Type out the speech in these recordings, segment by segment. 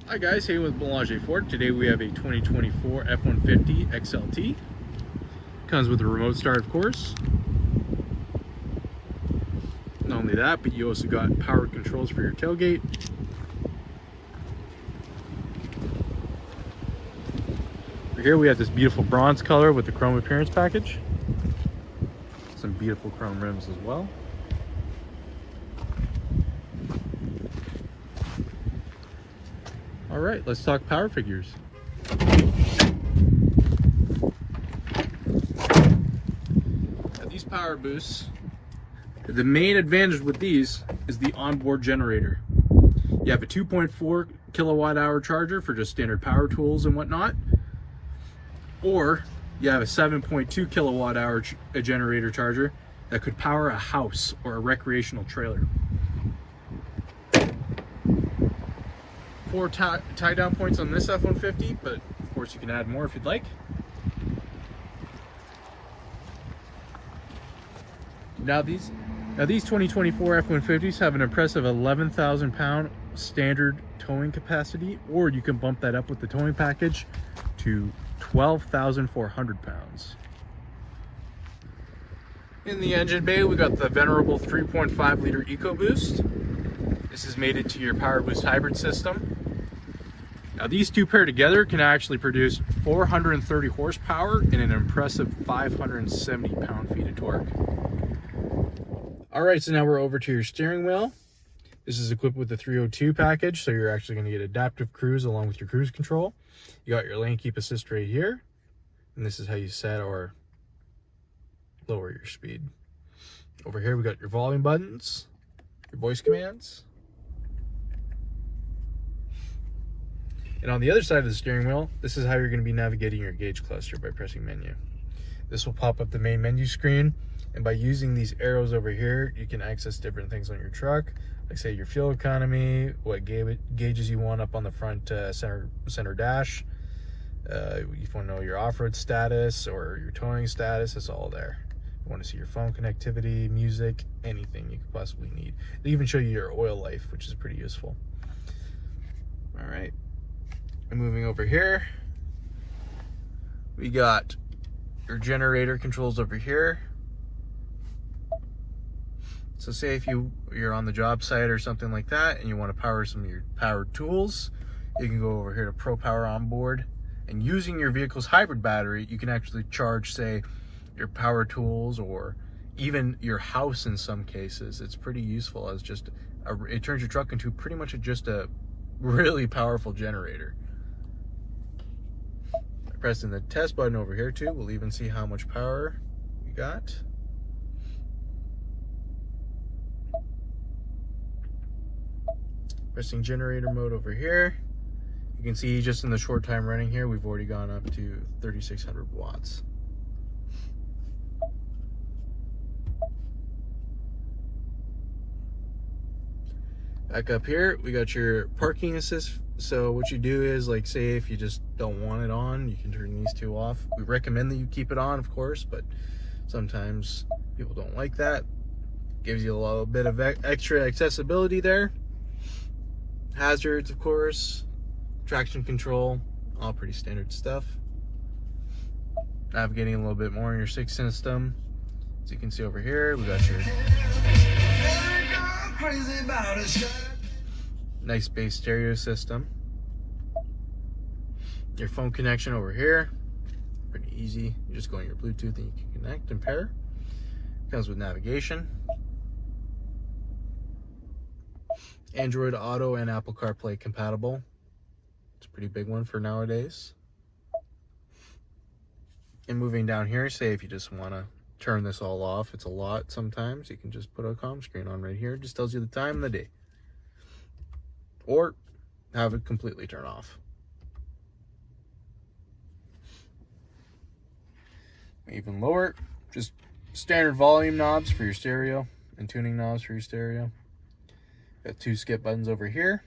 Hi guys, hey with Belanger Ford. Today we have a 2024 F150 XLT. Comes with a remote start, of course. Not only that, but you also got power controls for your tailgate. Here we have this beautiful bronze color with the chrome appearance package. Some beautiful chrome rims as well. All right, let's talk power figures. Now, these power boosts, the main advantage with these is the onboard generator. You have a 2.4 kilowatt hour charger for just standard power tools and whatnot, or you have a 7.2 kilowatt hour generator charger that could power a house or a recreational trailer. 4 tie down points on this F150, but of course you can add more if you'd like. Now these 2024 F150s have an impressive 11,000 pound standard towing capacity, or you can bump that up with the towing package to 12,400 pounds. In the engine bay, we got the venerable 3.5 liter Ecoboost. This is mated to your Powerboost hybrid system. Now these two paired together can actually produce 430 horsepower and an impressive 570 pound-feet of torque. All right, so now we're over to your steering wheel. This is equipped with the 302 package, so you're actually going to get adaptive cruise along with your cruise control. You got your lane keep assist right here, and this is how you set or lower your speed. Over here we got your volume buttons, your voice commands. And on the other side of the steering wheel, this is how you're going to be navigating your gauge cluster by pressing menu. This will pop up the main menu screen, and by using these arrows over here, you can access different things on your truck, like say your fuel economy, what gauges you want up on the front center dash. If you want to know your off-road status or your towing status, it's all there. You want to see your phone connectivity, music, anything you could possibly need. They even show you your oil life, which is pretty useful. All right. And moving over here, we got your generator controls over here. So say if you're on the job site or something like that and you want to power some of your powered tools, you can go over here to Pro Power Onboard, and using your vehicle's hybrid battery, you can actually charge, say, your power tools or even your house in some cases. It's pretty useful as just it turns your truck into pretty much just a really powerful generator. Pressing the test button over here too, we'll even see how much power we got. Pressing generator mode over here. You can see just in the short time running here, we've already gone up to 3,600 watts. Back up here, we got your parking assist. So what you do is, like, say if you just don't want it on, you can turn these two off. We recommend that you keep it on, of course, but sometimes people don't like that. Gives you a little bit of extra accessibility there. Hazards, of course. Traction control, all pretty standard stuff. Navigating a little bit more in your SIG system. As you can see over here, we got your nice bass stereo system. Your phone connection over here, pretty easy. You just go on your Bluetooth and you can connect and pair. Comes with navigation, Android Auto and Apple CarPlay compatible. It's a pretty big one for nowadays. And moving down here, say if you just want to turn this all off, it's a lot sometimes, you can just put a comm screen on right here. It just tells you the time and the day. Or have it completely turn off. Even lower, just standard volume knobs for your stereo and tuning knobs for your stereo. Got 2 skip buttons over here.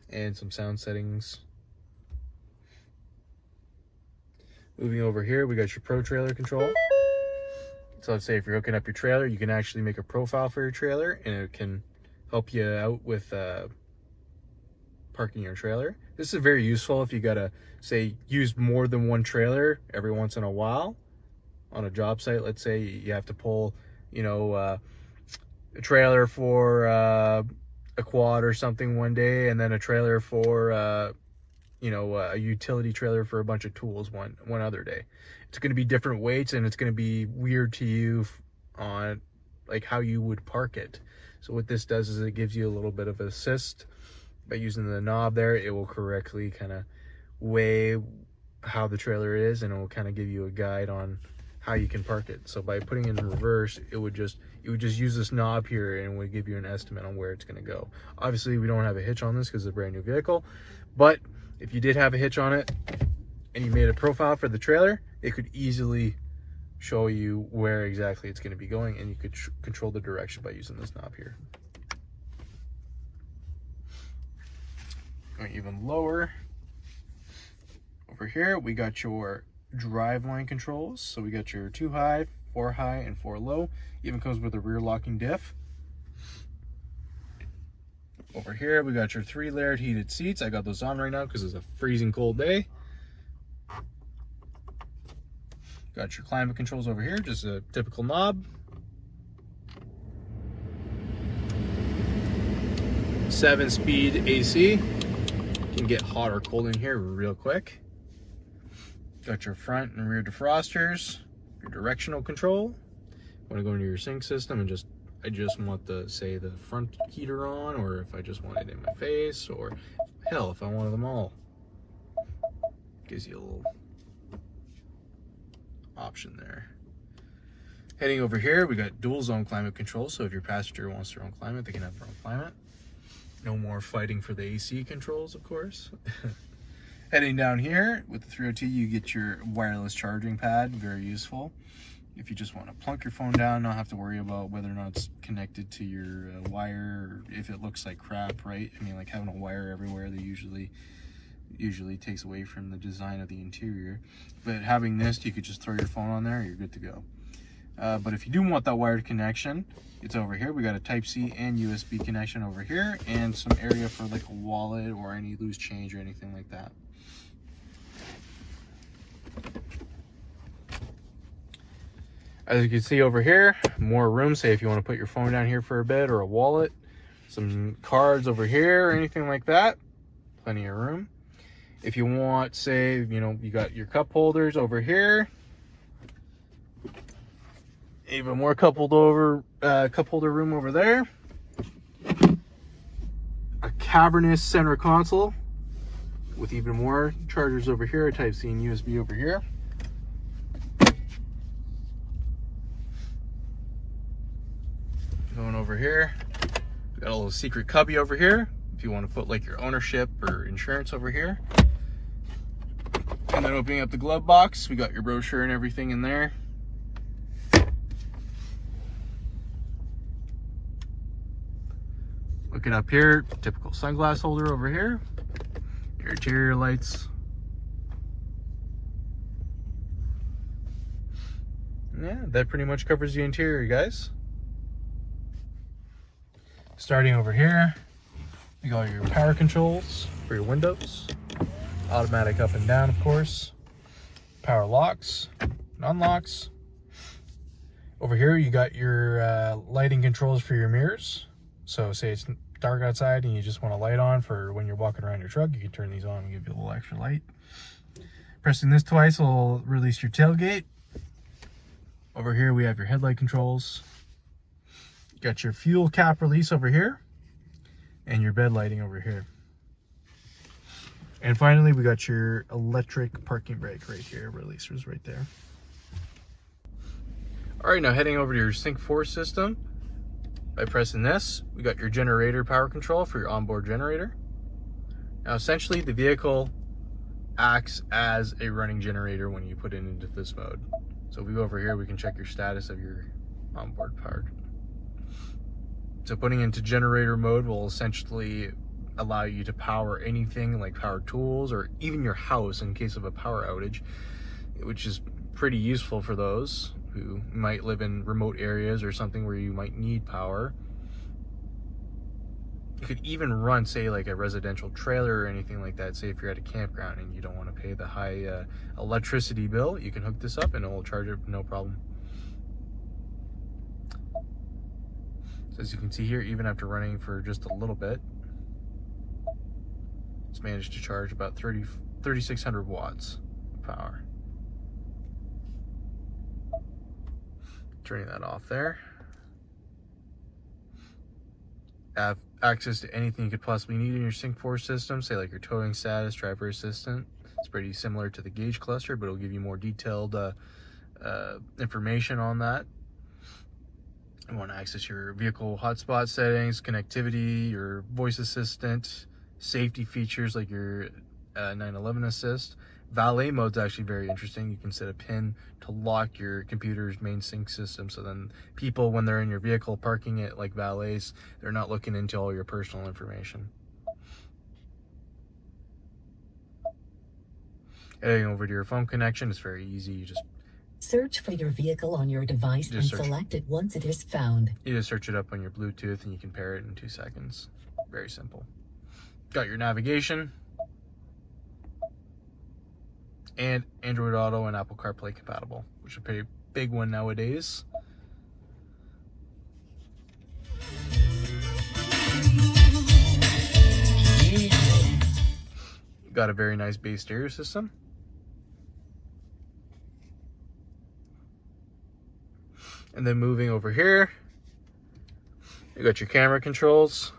And some sound settings. Moving over here, we got your Pro Trailer control. So let's say if you're hooking up your trailer, you can actually make a profile for your trailer, and it can help you out with parking your trailer. This is very useful if you gotta, say, use more than one trailer every once in a while on a job site. Let's say you have to pull, you know, a trailer for a quad or something one day, and then a trailer for you know, a utility trailer for a bunch of tools one other day. It's going to be different weights, and it's going to be weird to you on like how you would park it. So what this does is it gives you a little bit of assist by using the knob there. It will correctly kind of weigh how the trailer is, and it will kind of give you a guide on how you can park it. So by putting it in reverse, it would just use this knob here, and it would give you an estimate on where it's going to go. Obviously, we don't have a hitch on this because it's a brand new vehicle, but if you did have a hitch on it and you made a profile for the trailer, it could easily show you where exactly it's going to be going, and you could control the direction by using this knob here. Going even lower, over here we got your drive line controls. So we got your 2 high, 4 high, and 4 low. Even comes with a rear locking diff. Over here we got your 3 layered heated seats. I got those on right now because it's a freezing cold day. Got your climate controls over here, just a typical knob. 7-speed AC. Can get hot or cold in here real quick. Got your front and rear defrosters, your directional control. Want to go into your sync system and I just want say the front heater on, or if I just want it in my face, or hell, if I wanted them all. Gives you a little option there. Heading over here, we got dual zone climate control, so if your passenger wants their own climate, they can have their own climate. No more fighting for the AC controls, of course. Heading down here with the 302, you get your wireless charging pad, very useful. If you just want to plunk your phone down, not have to worry about whether or not it's connected to your wire, or if it looks like crap, right? I mean, like having a wire everywhere, they usually takes away from the design of the interior. But having this, you could just throw your phone on there, you're good to go. But if you do want that wired connection, it's over here. We got a Type-C and USB connection over here, and some area for like a wallet or any loose change or anything like that. As you can see over here, more room, say if you want to put your phone down here for a bit, or a wallet, some cards over here or anything like that. Plenty of room. If you want, say, you know, you got your cup holders over here. Even more cup holder room over there. A cavernous center console with even more chargers over here, Type-C and USB over here. Going over here, we got a little secret cubby over here if you want to put like your ownership or insurance over here. And then opening up the glove box, we got your brochure and everything in there. Looking up here, typical sunglass holder over here. Your interior lights. Yeah, that pretty much covers the interior, guys. Starting over here, you got your power controls for your windows. Automatic up and down, of course. Power locks and unlocks. Over here, you got your lighting controls for your mirrors. So say it's dark outside and you just want a light on for when you're walking around your truck, you can turn these on and give you a little extra light. Pressing this twice will release your tailgate. Over here, we have your headlight controls. Got your fuel cap release over here and your bed lighting over here. And finally, we got your electric parking brake right here, releasers right there. All right, now heading over to your Sync 4 system. By pressing this, we got your generator power control for your onboard generator. Now essentially the vehicle acts as a running generator when you put it into this mode. So if we go over here, we can check your status of your onboard power. So putting into generator mode will essentially allow you to power anything like power tools or even your house in case of a power outage, which is pretty useful for those who might live in remote areas or something where you might need power. You could even run, say, like a residential trailer or anything like that. Say if you're at a campground and you don't want to pay the high electricity bill, you can hook this up and it will charge it no problem. So as you can see here, even after running for just a little bit, it's managed to charge about 3,600 watts of power. Turning that off there. Have access to anything you could possibly need in your Sync 4 system, say like your towing status, driver assistant. It's pretty similar to the gauge cluster, but it'll give you more detailed information on that. You want to access your vehicle hotspot settings, connectivity, your voice assistant, safety features like your 911 assist. Valet mode's actually very interesting. You can set a pin to lock your computer's main sync system, so then people, when they're in your vehicle parking it like valets, they're not looking into all your personal information. Heading over to your phone connection, it's very easy. You just search for your vehicle on your device and select it once it is found. You just search it up on your Bluetooth and you can pair it in 2 seconds. Very simple. Got your navigation and Android Auto and Apple CarPlay compatible, which is a pretty big one nowadays. Got a very nice bass stereo system. And then moving over here, you got your camera controls.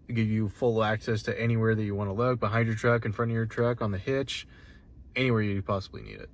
They give you full access to anywhere that you want to look, behind your truck, in front of your truck, on the hitch, anywhere you possibly need it.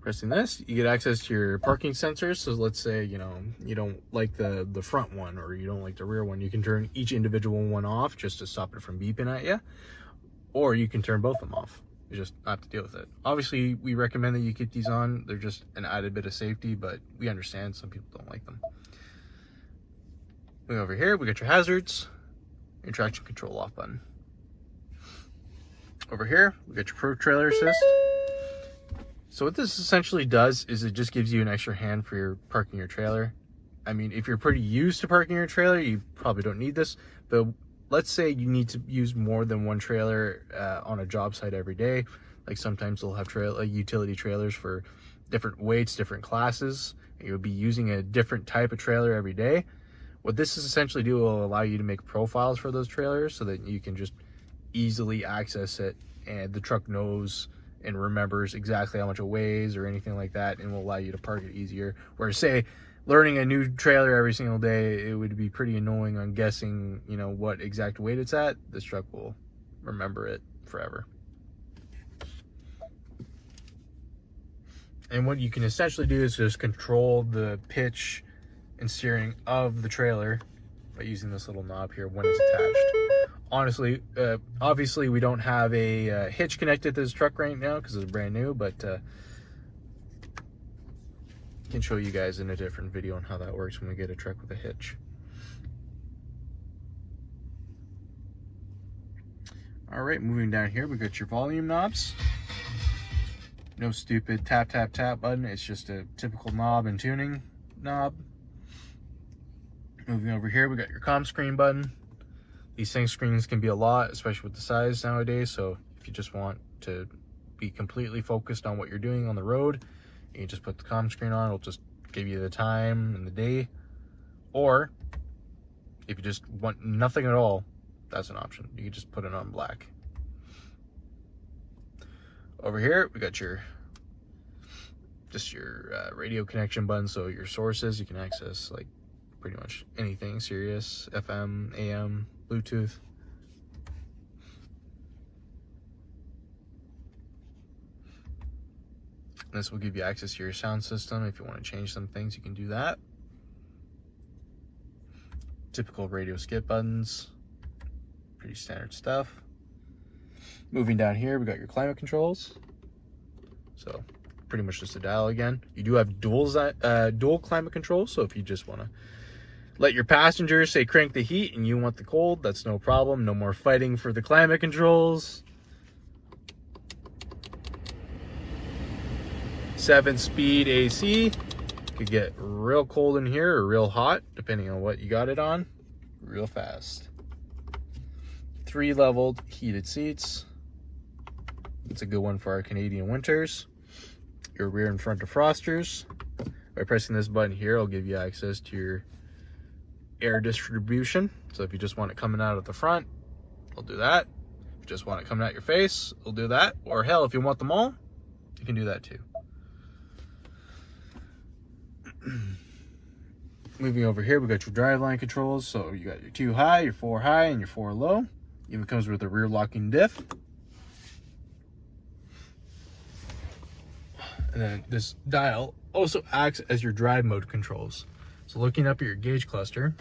Pressing this, you get access to your parking sensors. So let's say, you know, you don't like the front one or you don't like the rear one. You can turn each individual one off just to stop it from beeping at you. Or you can turn both of them off. You just have to deal with it. Obviously, we recommend that you keep these on. They're just an added bit of safety, but we understand some people don't like them. Moving over here, we got your hazards, your traction control off button. Over here, we got your Pro Trailer Assist. So what this essentially does is it just gives you an extra hand for your parking your trailer. I mean, if you're pretty used to parking your trailer, you probably don't need this, but let's say you need to use more than one trailer on a job site every day. Like sometimes they'll have utility trailers for different weights, different classes, and you'll be using a different type of trailer every day. What this is essentially do will allow you to make profiles for those trailers so that you can just easily access it, and the truck knows and remembers exactly how much it weighs or anything like that, and will allow you to park it easier. Whereas say learning a new trailer every single day, it would be pretty annoying on guessing, you know, what exact weight it's at. This truck will remember it forever. And what you can essentially do is just control the pitch and steering of the trailer by using this little knob here when it's attached. Honestly, obviously we don't have a hitch connected to this truck right now because it's brand new, but can show you guys in a different video on how that works when we get a truck with a hitch. All right, moving down here, we got your volume knobs. No stupid tap, tap, tap button. It's just a typical knob and tuning knob. Moving over here, we got your comm screen button. These sync screens can be a lot, especially with the size nowadays. So if you just want to be completely focused on what you're doing on the road, you can just put the comm screen on. It'll just give you the time and the day. Or if you just want nothing at all, that's an option. You can just put it on black. Over here, we got your radio connection button. So your sources, you can access like pretty much anything, Sirius, FM, AM, Bluetooth. This will give you access to your sound system. If you want to change some things, you can do that. Typical radio skip buttons. Pretty standard stuff. Moving down here, we got your climate controls. So pretty much just a dial again. You do have dual climate control. So if you just want to let your passengers say crank the heat and you want the cold, that's no problem. No more fighting for the climate controls. 7-speed AC. You could get real cold in here or real hot, depending on what you got it on, real fast. 3 leveled heated seats. It's a good one for our Canadian winters. Your rear and front defrosters. By pressing this button here, it'll give you access to your air distribution. So if you just want it coming out at the front, it'll do that. If you just want it coming out your face, it'll do that. Or hell, if you want them all, you can do that too. Moving over here, we got your driveline controls. So you got your 2 high, your 4 high, and your 4 low. Even comes with a rear locking diff. And then this dial also acts as your drive mode controls. So looking up at your gauge cluster,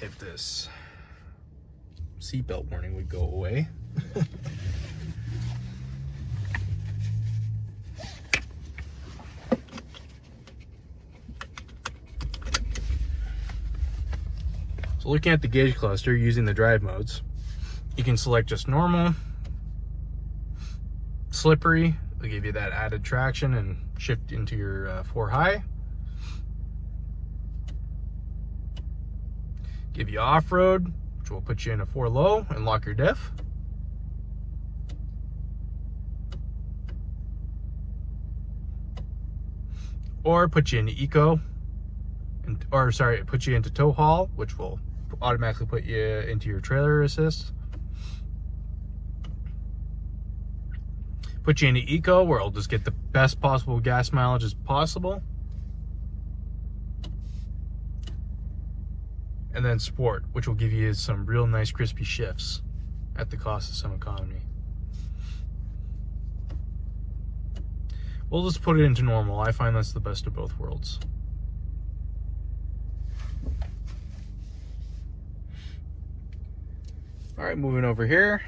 if this seatbelt warning would go away. So looking at the gauge cluster using the drive modes, you can select just normal, slippery, they'll give you that added traction and shift into your 4 high. Give you off-road, which will put you in a 4 low and lock your diff. Or put you into eco, put you into tow haul, which will automatically put you into your trailer assist. Put you into eco, where it'll just get the best possible gas mileage as possible. And then sport, which will give you some real nice crispy shifts at the cost of some economy. We'll just put it into normal. I find that's the best of both worlds. All right, moving over here.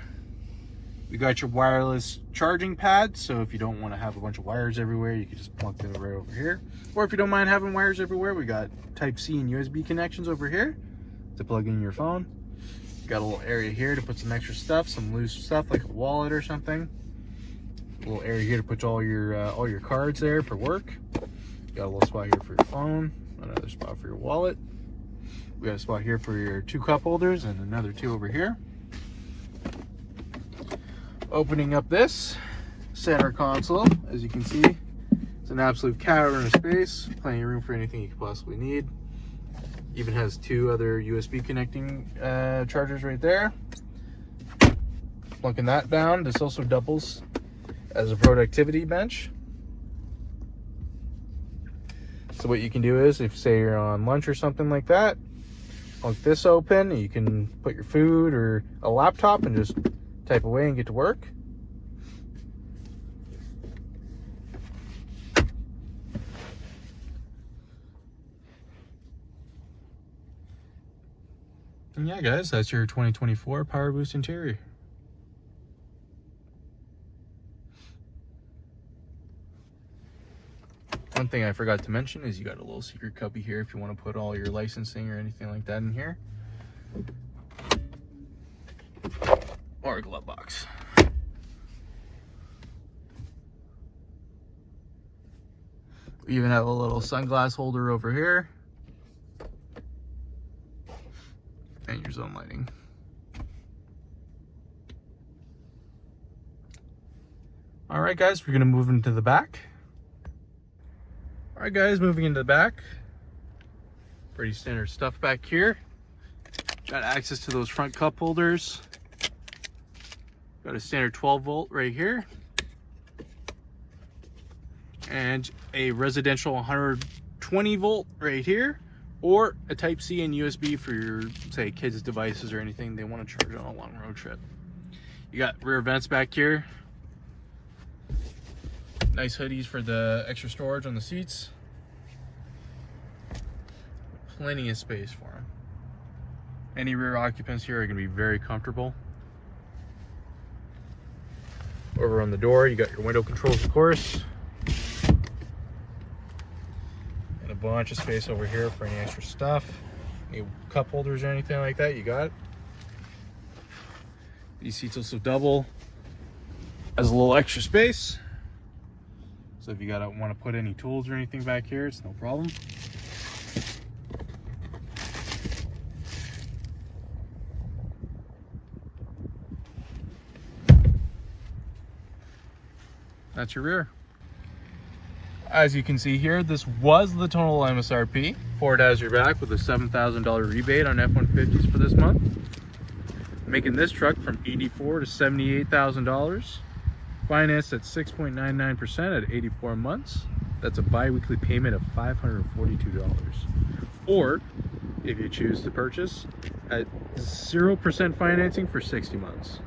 We got your wireless charging pad, so if you don't want to have a bunch of wires everywhere, you can just plug it right over here. Or if you don't mind having wires everywhere, we got Type-C and USB connections over here to plug in your phone. Got a little area here to put some extra stuff, some loose stuff like a wallet or something. A little area here to put all your cards there for work. Got a little spot here for your phone, another spot for your wallet. We got a spot here for your 2 cup holders and another 2 over here. Opening up this center console, as you can see, it's an absolute cavern of space, plenty of room for anything you could possibly need. Even has 2 other USB connecting chargers right there. Plunking that down, this also doubles as a productivity bench. So what you can do is, if say you're on lunch or something like that, plunk this open, you can put your food or a laptop and just type away and get to work. And yeah, guys, that's your 2024 Powerboost interior. One thing I forgot to mention is you got a little secret cubby here if you want to put all your licensing or anything like that in here. Or a glove box. We even have a little sunglass holder over here. And your zone lighting. All right, guys, we're gonna move into the back. All right, guys, moving into the back. Pretty standard stuff back here. Got access to those front cup holders. Got a standard 12 volt right here. And a residential 120 volt right here. Or a Type-C and USB for your, say, kids' devices or anything they want to charge on a long road trip. You got rear vents back here. Nice hoodies for the extra storage on the seats. Plenty of space for them. Any rear occupants here are going to be very comfortable. Over on the door, you got your window controls, of course. And a bunch of space over here for any extra stuff. Any cup holders or anything like that, you got. These seats also double as a little extra space. So if you want to put any tools or anything back here, it's no problem. That's your rear. As you can see here, this was the total MSRP. Ford has your back with a $7,000 rebate on F-150s for this month, making this truck from $84,000 to $78,000. Financed at 6.99% at 84 months. That's a bi-weekly payment of $542. Or, if you choose to purchase, at 0% financing for 60 months.